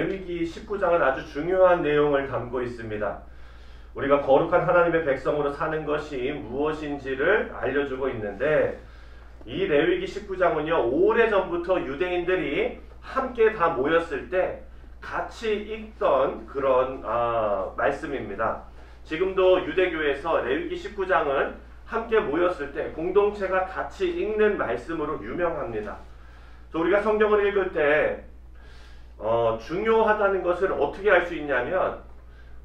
레위기 19장은 아주 중요한 내용을 담고 있습니다. 우리가 거룩한 하나님의 백성으로 사는 것이 무엇인지를 알려주고 있는데, 이 레위기 19장은요, 오래전부터 유대인들이 함께 다 모였을 때 같이 읽던 그런 말씀입니다. 지금도 유대교에서 레위기 19장은 함께 모였을 때 공동체가 같이 읽는 말씀으로 유명합니다. 우리가 성경을 읽을 때 중요하다는 것을 어떻게 알 수 있냐면,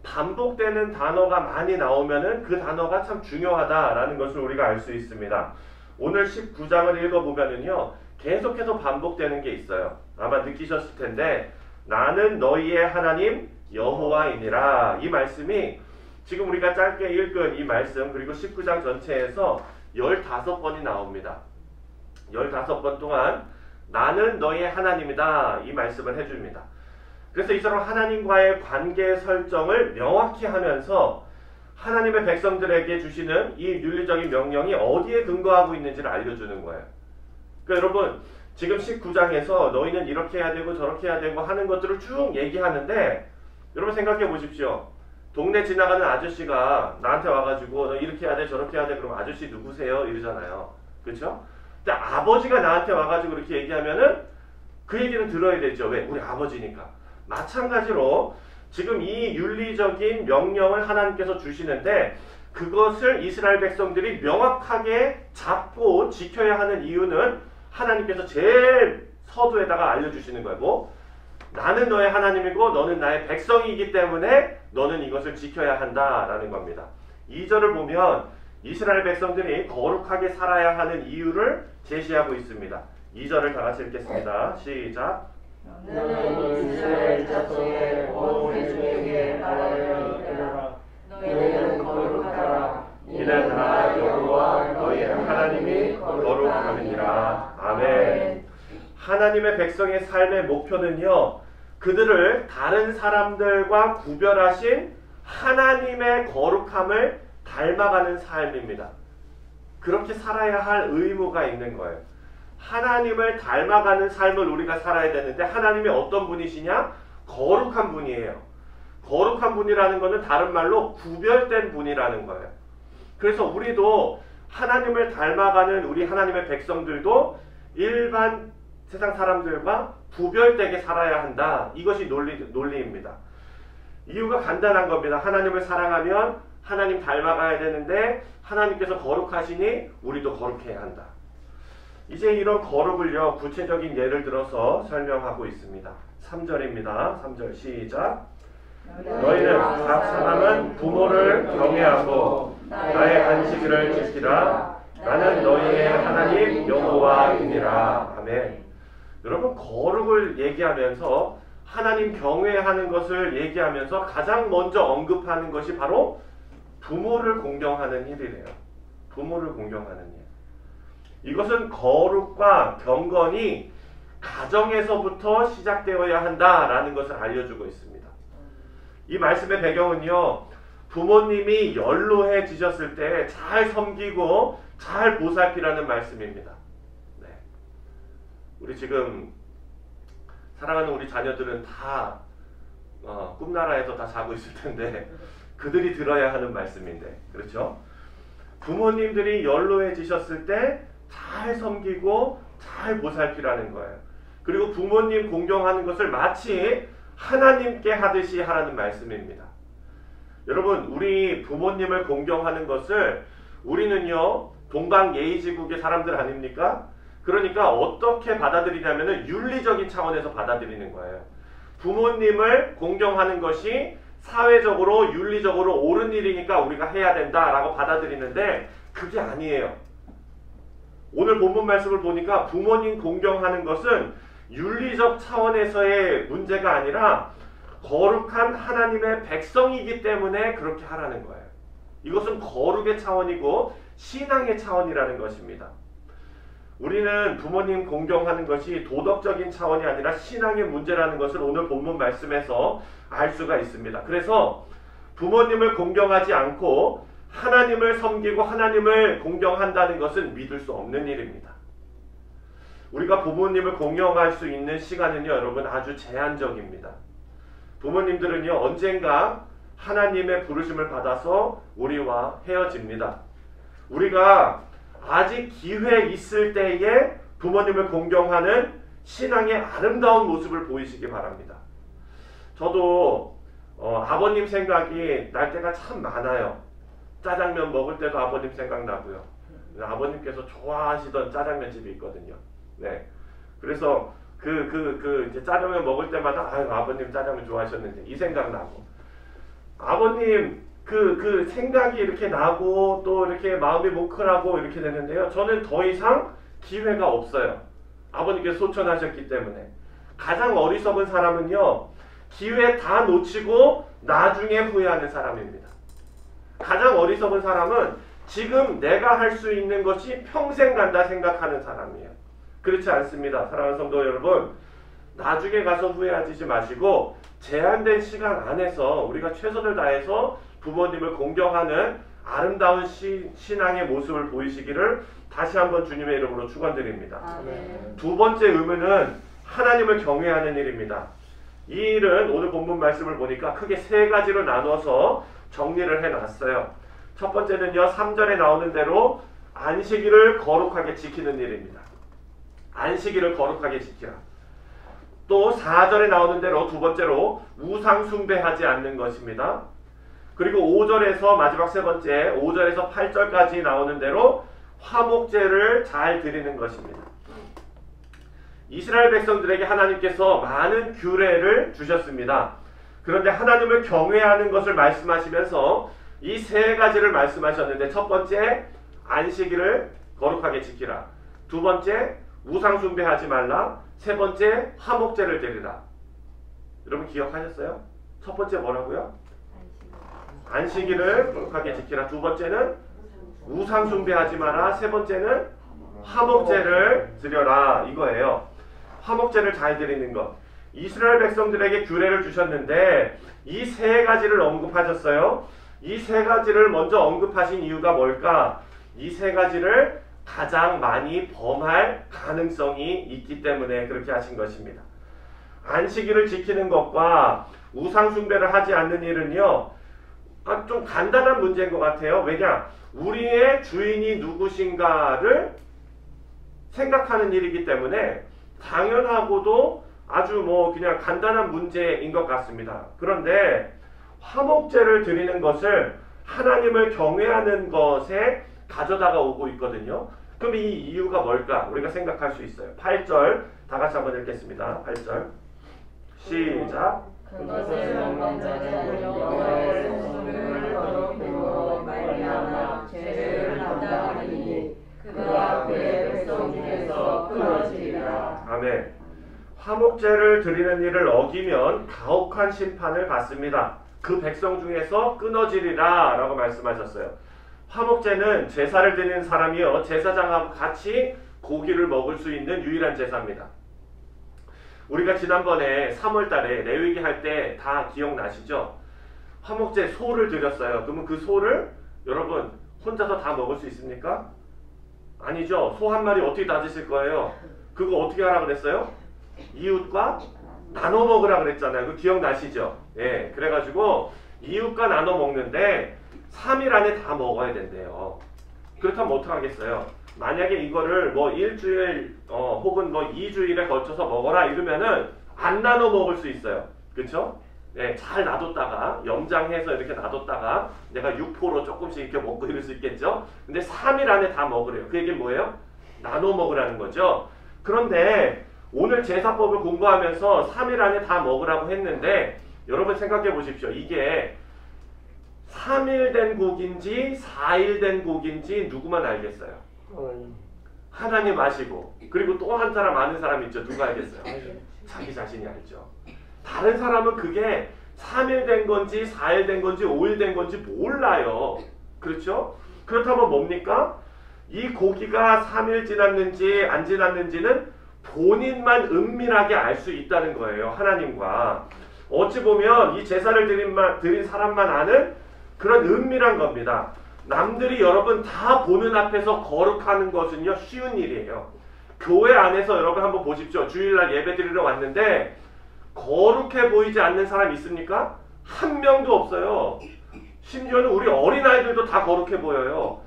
반복되는 단어가 많이 나오면은 그 단어가 참 중요하다라는 것을 우리가 알 수 있습니다. 오늘 19장을 읽어보면은요, 계속해서 반복되는 게 있어요. 아마 느끼셨을 텐데, 나는 너희의 하나님 여호와이니라. 이 말씀이 지금 우리가 짧게 읽은 이 말씀, 그리고 19장 전체에서 15번이 나옵니다. 15번 동안 나는 너희의 하나님이다, 이 말씀을 해줍니다. 그래서 이처럼 하나님과의 관계 설정을 명확히 하면서 하나님의 백성들에게 주시는 이 윤리적인 명령이 어디에 근거하고 있는지를 알려주는 거예요. 그러니까 여러분, 지금 19장에서 너희는 이렇게 해야 되고 저렇게 해야 되고 하는 것들을 쭉 얘기하는데, 여러분 생각해 보십시오. 동네 지나가는 아저씨가 나한테 와가지고 너 이렇게 해야 돼 저렇게 해야 돼 그러면 아저씨 누구세요? 이러잖아요. 그렇죠? 근데 아버지가 나한테 와가지고 이렇게 얘기하면은 그 얘기는 들어야 되죠. 왜? 우리 아버지니까. 마찬가지로 지금 이 윤리적인 명령을 하나님께서 주시는데, 그것을 이스라엘 백성들이 명확하게 잡고 지켜야 하는 이유는 하나님께서 제일 서두에다가 알려주시는 거고, 나는 너의 하나님이고 너는 나의 백성이기 때문에 너는 이것을 지켜야 한다라는 겁니다. 2절을 보면 이스라엘 백성들이 거룩하게 살아야 하는 이유를 제시하고 있습니다. 2절을 다 같이 읽겠습니다. 시작. 너는 이스라엘 자손의 온 민족에게 말하여 이르라. 너희는 거룩하라. 이는 나 여호와 너희의 하나님이 거룩함이니라. 아멘. 하나님의 백성의 삶의 목표는요, 그들을 다른 사람들과 구별하신 하나님의 거룩함을 닮아가는 삶입니다. 그렇게 살아야 할 의무가 있는 거예요. 하나님을 닮아가는 삶을 우리가 살아야 되는데, 하나님이 어떤 분이시냐? 거룩한 분이에요. 거룩한 분이라는 것은 다른 말로 구별된 분이라는 거예요. 그래서 우리도 하나님을 닮아가는 우리 하나님의 백성들도 일반 세상 사람들과 구별되게 살아야 한다. 이것이 논리입니다. 이유가 간단한 겁니다. 하나님을 사랑하면 하나님 닮아가야 되는데, 하나님께서 거룩하시니 우리도 거룩해야 한다. 이제 이런 거룩을요, 구체적인 예를 들어서 설명하고 있습니다. 3절입니다. 3절 시작. 너희는 각 사람은 부모를 경외하고 나의 안식일을 지키라. 나는 너희의 하나님 여호와이니라. 아멘. 여러분, 거룩을 얘기하면서 하나님 경외하는 것을 얘기하면서 가장 먼저 언급하는 것이 바로 부모를 공경하는 일이래요. 부모를 공경하는 일. 이것은 거룩과 경건이 가정에서부터 시작되어야 한다라는 것을 알려주고 있습니다. 이 말씀의 배경은요, 부모님이 연로해지셨을 때 잘 섬기고 잘 보살피라는 말씀입니다. 네. 우리 지금 사랑하는 우리 자녀들은 다 꿈나라에서 다 자고 있을 텐데 그들이 들어야 하는 말씀인데, 그렇죠? 부모님들이 연로해지셨을 때 잘 섬기고 잘 보살피라는 거예요. 그리고 부모님 공경하는 것을 마치 하나님께 하듯이 하라는 말씀입니다. 여러분, 우리 부모님을 공경하는 것을 우리는요, 동방예의지국의 사람들 아닙니까? 그러니까 어떻게 받아들이냐면은 윤리적인 차원에서 받아들이는 거예요. 부모님을 공경하는 것이 사회적으로 윤리적으로 옳은 일이니까 우리가 해야 된다라고 받아들이는데, 그게 아니에요. 오늘 본문 말씀을 보니까 부모님 공경하는 것은 윤리적 차원에서의 문제가 아니라 거룩한 하나님의 백성이기 때문에 그렇게 하라는 거예요. 이것은 거룩의 차원이고 신앙의 차원이라는 것입니다. 우리는 부모님 공경하는 것이 도덕적인 차원이 아니라 신앙의 문제라는 것을 오늘 본문 말씀에서 알 수가 있습니다. 그래서 부모님을 공경하지 않고 하나님을 섬기고 하나님을 공경한다는 것은 믿을 수 없는 일입니다. 우리가 부모님을 공경할 수 있는 시간은요, 여러분, 아주 제한적입니다. 부모님들은요 언젠가 하나님의 부르심을 받아서 우리와 헤어집니다. 우리가 아직 기회 있을 때에 부모님을 공경하는 신앙의 아름다운 모습을 보이시기 바랍니다. 저도 아버님 생각이 날 때가 참 많아요. 짜장면 먹을 때도 아버님 생각나고요. 아버님께서 좋아하시던 짜장면 집이 있거든요. 네. 그래서 이제 짜장면 먹을 때마다 아유 아버님 짜장면 좋아하셨는데 이 생각 나고 아버님 그 생각이 이렇게 나고 또 이렇게 마음이 뭉클하고 이렇게 되는데요. 저는 더 이상 기회가 없어요. 아버님께서 소천하셨기 때문에. 가장 어리석은 사람은요. 기회 다 놓치고 나중에 후회하는 사람입니다. 가장 어리석은 사람은 지금 내가 할 수 있는 것이 평생 간다 생각하는 사람이에요. 그렇지 않습니다. 사랑하는 성도 여러분. 나중에 가서 후회하지 마시고 제한된 시간 안에서 우리가 최선을 다해서 부모님을 공경하는 아름다운 신앙의 모습을 보이시기를 다시 한번 주님의 이름으로 축원드립니다. 아멘. 두 번째 의무는 하나님을 경외하는 일입니다. 이 일은 오늘 본문 말씀을 보니까 크게 세 가지로 나눠서 정리를 해놨어요. 첫 번째는요. 3절에 나오는 대로 안식일을 거룩하게 지키는 일입니다. 안식일을 거룩하게 지키라. 또 4절에 나오는 대로 두 번째로 우상 숭배하지 않는 것입니다. 그리고 5절에서 마지막 세 번째 5절에서 8절까지 나오는 대로 화목제를 잘 드리는 것입니다. 이스라엘 백성들에게 하나님께서 많은 규례를 주셨습니다. 그런데 하나님을 경외하는 것을 말씀하시면서 이 세 가지를 말씀하셨는데 첫 번째 안식일을 거룩하게 지키라. 두 번째 우상 숭배하지 말라. 세 번째 화목제를 드리라. 여러분 기억하셨어요? 첫 번째 뭐라고요? 안식일을 거룩하게 지키라. 두 번째는 우상 숭배하지 마라. 세 번째는 화목제를 드려라. 이거예요. 화목제를 잘 드리는 것. 이스라엘 백성들에게 규례를 주셨는데 이 세 가지를 언급하셨어요. 이 세 가지를 먼저 언급하신 이유가 뭘까? 이 세 가지를 가장 많이 범할 가능성이 있기 때문에 그렇게 하신 것입니다. 안식일을 지키는 것과 우상 숭배를 하지 않는 일은요. 좀 간단한 문제인 것 같아요. 왜냐? 우리의 주인이 누구신가를 생각하는 일이기 때문에 당연하고도 아주 그냥 간단한 문제인 것 같습니다. 그런데 화목제를 드리는 것을 하나님을 경외하는 것에 가져다가 오고 있거든요. 그럼 이 이유가 뭘까? 우리가 생각할 수 있어요. 8절 다 같이 한번 읽겠습니다. 8절 시작. 그것을 먹는 자는 여호와의 성물을 더럽히고 말미암아 죄를 담당하리니 그가 그의 백성 중에서 끊어지리라. 아멘. 화목제를 드리는 일을 어기면 가혹한 심판을 받습니다. 그 백성 중에서 끊어지리라 라고 말씀하셨어요. 화목제는 제사를 드리는 사람이요 제사장하고 같이 고기를 먹을 수 있는 유일한 제사입니다. 우리가 지난번에 3월달에 레위기 할 때 다 기억나시죠? 화목제 소를 드렸어요. 그러면 그 소를 여러분 혼자서 다 먹을 수 있습니까? 아니죠. 소 한 마리 어떻게 다 드실 거예요? 그거 어떻게 하라 그랬어요? 이웃과 나눠 먹으라 그랬잖아요. 그 기억나시죠? 예, 그래가지고 이웃과 나눠 먹는데 3일 안에 다 먹어야 된대요. 그렇다면 어떡하겠어요? 만약에 이거를 일주일 혹은 2주일에 걸쳐서 먹어라 이러면은 안 나눠 먹을 수 있어요. 그쵸? 네, 잘 놔뒀다가 염장해서 이렇게 놔뒀다가 내가 육포로 조금씩 이렇게 먹고 이럴 수 있겠죠? 근데 3일 안에 다 먹으래요. 그 얘기는 뭐예요? 나눠 먹으라는 거죠. 그런데 오늘 제사법을 공부하면서 3일 안에 다 먹으라고 했는데 여러분 생각해 보십시오. 이게 3일 된 고기인지 4일 된 고기인지 누구만 알겠어요? 하나님 아시고 그리고 또 한 사람 아는 사람 있죠. 누가 알겠어요? 자기 자신이 알죠. 다른 사람은 그게 3일 된 건지 4일 된 건지 5일 된 건지 몰라요. 그렇죠? 그렇다면 뭡니까? 이 고기가 3일 지났는지 안 지났는지는 본인만 은밀하게 알 수 있다는 거예요. 하나님과. 어찌 보면 이 제사를 드린 사람만 아는 그런 은밀한 겁니다. 남들이 여러분 다 보는 앞에서 거룩하는 것은요 쉬운 일이에요. 교회 안에서 여러분 한번 보십시오. 주일날 예배 드리러 왔는데 거룩해 보이지 않는 사람 있습니까? 한 명도 없어요. 심지어는 우리 어린아이들도 다 거룩해 보여요.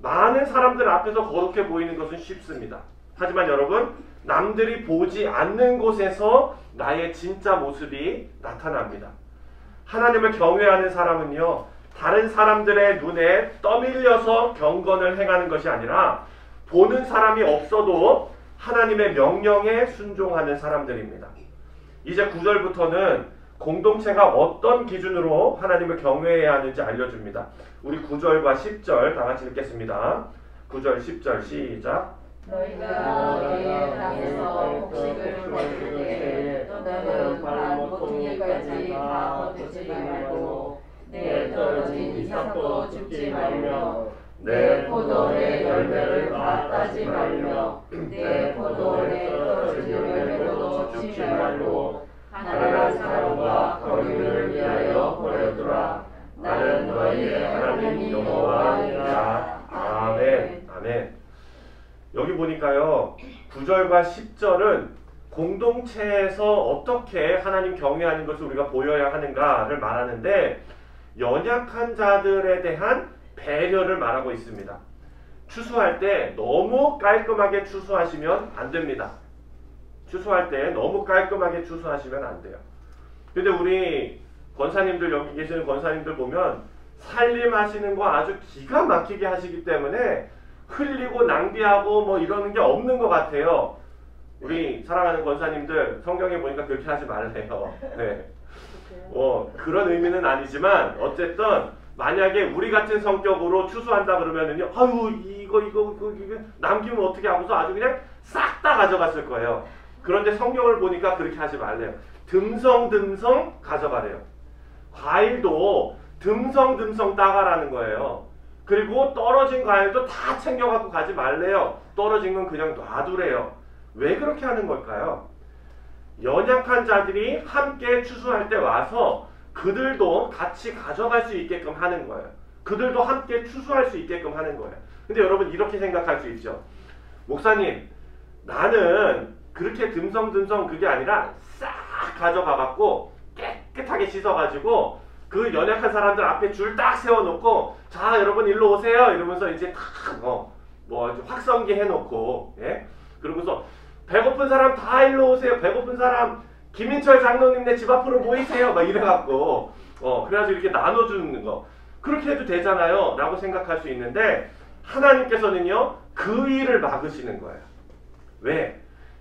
많은 사람들 앞에서 거룩해 보이는 것은 쉽습니다. 하지만 여러분, 남들이 보지 않는 곳에서 나의 진짜 모습이 나타납니다. 하나님을 경외하는 사람은요, 다른 사람들의 눈에 떠밀려서 경건을 행하는 것이 아니라 보는 사람이 없어도 하나님의 명령에 순종하는 사람들입니다. 이제 9절부터는 공동체가 어떤 기준으로 하나님을 경외해야 하는지 알려줍니다. 우리 9절과 10절 다 같이 읽겠습니다. 9절 10절 시작. 너희가 너희의 땅에서 곡식을 거둘 때 너는 밭 모퉁이까지 다 거두지 말고 내 떨어진 이삭도 줍지 말며 내 포도의 열매를 다 따지 말며 내 포도원에 떨어진 열매도 줍지 말고 가난한 사람과 거류를 위하여 버려두라. 나는 너희의 하나님 여호와이니라. 아멘. 아멘. 여기 보니까요, 9절과 10절은 공동체에서 어떻게 하나님 경외하는 것을 우리가 보여야 하는가를 말하는데, 연약한 자들에 대한 배려를 말하고 있습니다. 추수할 때 너무 깔끔하게 추수하시면 안 됩니다. 추수할 때 너무 깔끔하게 추수하시면 안 돼요. 근데 우리 권사님들, 여기 계시는 권사님들 보면 살림하시는 거 아주 기가 막히게 하시기 때문에 흘리고 낭비하고 뭐 이러는 게 없는 것 같아요. 우리 사랑하는 권사님들, 성경에 보니까 그렇게 하지 말래요. 네. 그런 의미는 아니지만 어쨌든 만약에 우리 같은 성격으로 추수한다 그러면은요, 아유 이거 남기면 어떻게 하고서 아주 그냥 싹 다 가져갔을 거예요. 그런데 성경을 보니까 그렇게 하지 말래요. 듬성듬성 가져가래요. 과일도 듬성듬성 따가라는 거예요. 그리고 떨어진 과일도 다 챙겨갖고 가지 말래요. 떨어진 건 그냥 놔두래요. 왜 그렇게 하는 걸까요? 연약한 자들이 함께 추수할 때 와서 그들도 같이 가져갈 수 있게끔 하는 거예요. 그들도 함께 추수할 수 있게끔 하는 거예요. 근데 여러분, 이렇게 생각할 수 있죠. 목사님, 나는 그렇게 듬성듬성 그게 아니라 싹 가져가갖고 깨끗하게 씻어가지고 그 연약한 사람들 앞에 줄 딱 세워놓고, 자 여러분 일로 오세요 이러면서 이제 탁 확성기 해놓고, 예? 그러고서 배고픈 사람 다 일로 오세요. 배고픈 사람 김인철 장로님네 집 앞으로 모이세요. 막 이래갖고 그래가지고 이렇게 나눠주는 거, 그렇게 해도 되잖아요 라고 생각할 수 있는데, 하나님께서는요 그 일을 막으시는 거예요. 왜?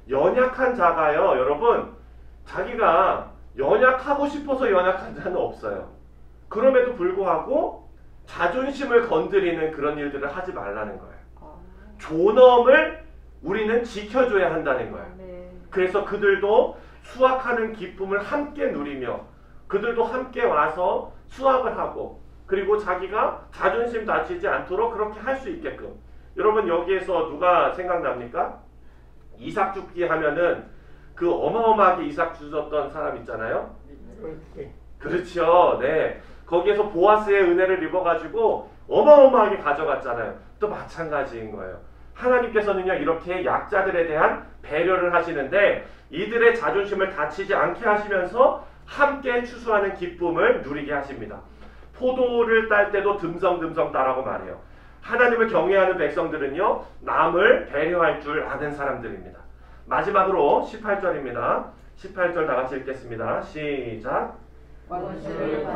연약한 자가요, 여러분, 자기가 연약하고 싶어서 연약한 자는 없어요. 그럼에도 불구하고 자존심을 건드리는 그런 일들을 하지 말라는 거예요. 존엄을 우리는 지켜줘야 한다는 거예요. 그래서 그들도 수확하는 기쁨을 함께 누리며 그들도 함께 와서 수확을 하고, 그리고 자기가 자존심 다치지 않도록 그렇게 할 수 있게끔. 여러분, 여기에서 누가 생각납니까? 이삭 줍기 하면은 그 어마어마하게 이삭 주셨던 사람 있잖아요. 그렇죠. 네. 거기에서 보아스의 은혜를 입어가지고 어마어마하게 가져갔잖아요. 또 마찬가지인 거예요. 하나님께서는요 이렇게 약자들에 대한 배려를 하시는데, 이들의 자존심을 다치지 않게 하시면서 함께 추수하는 기쁨을 누리게 하십니다. 포도를 딸 때도 듬성듬성 따라고 말해요. 하나님을 경외하는 백성들은요 남을 배려할 줄 아는 사람들입니다. 마지막으로 18절입니다. 18절 다 같이 읽겠습니다. 시작.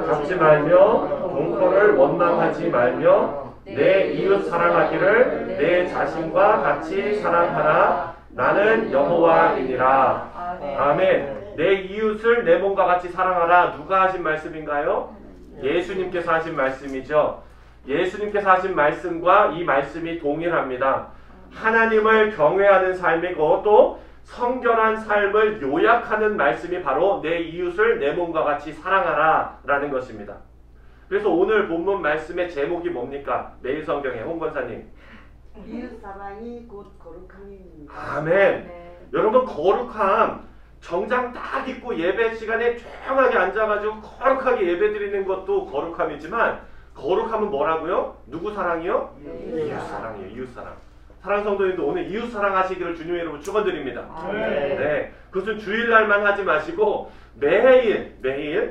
잡지 말며 동거를 원망하지 말며 내 이웃 사랑하기를 내 자신과 같이 사랑하라. 나는 여호와이니라. 아멘. 내 이웃을 내 몸과 같이 사랑하라. 누가 하신 말씀인가요? 예수님께서 하신 말씀이죠. 예수님께서 하신 말씀과 이 말씀이 동일합니다. 하나님을 경외하는 삶이고 또 성결한 삶을 요약하는 말씀이 바로 내 이웃을 내 몸과 같이 사랑하라 라는 것입니다. 그래서 오늘 본문 말씀의 제목이 뭡니까? 매일 성경에 홍 권사님. 이웃 사랑이 곧 거룩함입니다. 아멘. 네. 여러분, 거룩함 정장 딱 입고 예배 시간에 조용하게 앉아가지고 거룩하게 예배 드리는 것도 거룩함이지만, 거룩함은 뭐라고요? 누구 사랑이요? 이웃 사랑이에요. 이웃 사랑. 사랑 성도님도 오늘 이웃 사랑하시기를 주님의 이름으로 축원드립니다. 네. 그것은 주일날만 하지 마시고 매일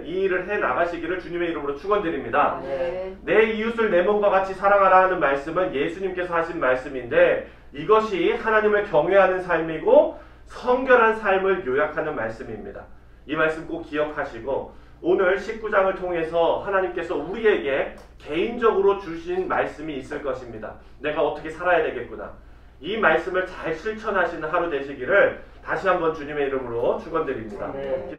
이 일을 해 나가시기를 주님의 이름으로 축원드립니다. 네. 내 이웃을 내 몸과 같이 사랑하라 하는 말씀은 예수님께서 하신 말씀인데 이것이 하나님을 경외하는 삶이고 성결한 삶을 요약하는 말씀입니다. 이 말씀 꼭 기억하시고 오늘 19장을 통해서 하나님께서 우리에게 개인적으로 주신 말씀이 있을 것입니다. 내가 어떻게 살아야 되겠구나. 이 말씀을 잘 실천하시는 하루 되시기를 다시 한번 주님의 이름으로 축원드립니다. 네.